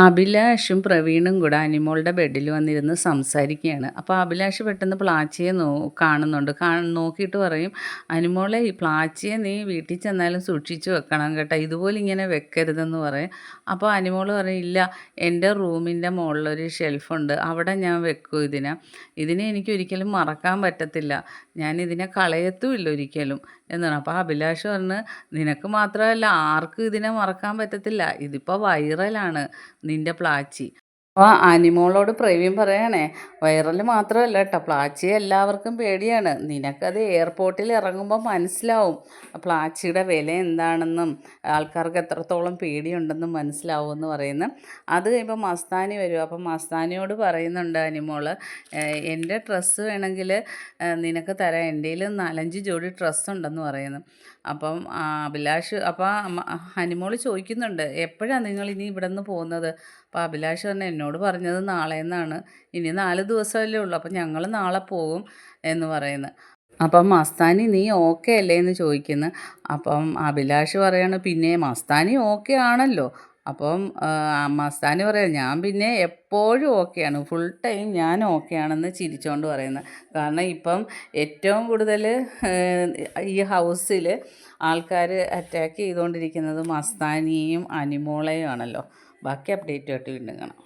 അഭിലാഷും പ്രവീണും കൂടെ അനിമോളുടെ ബെഡിൽ വന്നിരുന്ന് സംസാരിക്കുകയാണ്. അപ്പോൾ അഭിലാഷ് പെട്ടെന്ന് പ്ലാച്ചിയെ കാണുന്നുണ്ട്. നോക്കിയിട്ട് പറയും, അനിമോളെ ഈ പ്ലാച്ചിയെ നീ വീട്ടിൽ ചെന്നാലും സൂക്ഷിച്ച് വെക്കണം കേട്ടോ, ഇതുപോലെ ഇങ്ങനെ വെക്കരുതെന്ന് പറയും. അപ്പോൾ അനിമോൾ പറയും, ഇല്ല, എൻ്റെ റൂമിൻ്റെ മുകളിലൊരു ഷെൽഫുണ്ട്, അവിടെ ഞാൻ വെക്കും ഇതിനെ എനിക്ക് ഒരിക്കലും മറക്കാൻ പറ്റത്തില്ല, ഞാൻ ഇതിനെ കളയത്തുമില്ല ഒരിക്കലും എന്നാണ്. അപ്പോൾ അഭിലാഷ് പറഞ്ഞ്, നിനക്ക് മാത്രമല്ല ആർക്കും ഇതിനെ മറക്കാൻ പറ്റത്തില്ല, ഇതിപ്പോൾ വൈറലാണ് നിൻ്റെ പ്ലാച്ചി. അപ്പോൾ അനിമോളോട് പ്രവീൺ പറയണേ, വൈറൽ മാത്രമല്ല കേട്ടോ, പ്ലാച്ചിയെ എല്ലാവർക്കും പേടിയാണ്, നിനക്കത് എയർപോർട്ടിൽ ഇറങ്ങുമ്പോൾ മനസ്സിലാവും പ്ലാച്ചിയുടെ വില എന്താണെന്നും ആൾക്കാർക്ക് എത്രത്തോളം പേടിയുണ്ടെന്നും മനസ്സിലാവുമെന്ന് പറയുന്നു. അത് കഴിയുമ്പോൾ മസ്താനി വരും. അപ്പം മസ്താനിയോട് പറയുന്നുണ്ട് അനിമോൾ, എൻ്റെ ഡ്രസ്സ് വേണമെങ്കിൽ നിനക്ക് തരാം, എൻ്റെ കയ്യിൽ 4-5 ജോഡി ഡ്രസ്സുണ്ടെന്ന് പറയുന്നു. അപ്പം അഭിലാഷ് അനിമോൾ ചോദിക്കുന്നുണ്ട്, എപ്പോഴാണ് നിങ്ങൾ ഇനി ഇവിടെ നിന്ന് പോകുന്നത്? അപ്പോൾ അഭിലാഷ് പറഞ്ഞു, എന്നോട് പറഞ്ഞത് നാളെയെന്നാണ്, ഇനി 4 ദിവസമല്ലേ ഉള്ളൂ, അപ്പം ഞങ്ങൾ നാളെ പോകും എന്ന് പറയുന്നു. അപ്പം മസ്താനി, നീ ഓക്കെ അല്ലേ എന്ന് ചോദിക്കുന്നു. അപ്പം അഭിലാഷ് പറയാണ്, പിന്നെ മസ്താനി ഓക്കെ ആണല്ലോ. അപ്പം മസ്താനി പറയാം, ഞാൻ പിന്നെ എപ്പോഴും ഓക്കെയാണ്, ഫുൾ ടൈം ഞാൻ ഓക്കെ ആണെന്ന് ചിരിച്ചുകൊണ്ട് പറയുന്നത്. കാരണം ഇപ്പം ഏറ്റവും കൂടുതൽ ഈ ഹൗസിൽ ആൾക്കാർ അറ്റാക്ക് ചെയ്തുകൊണ്ടിരിക്കുന്നത് മസ്താനിയെയും അനിമോളെയും ആണല്ലോ. ബാക്കി അപ്ഡേറ്റുമായിട്ട് വീണ്ടും കാണാം.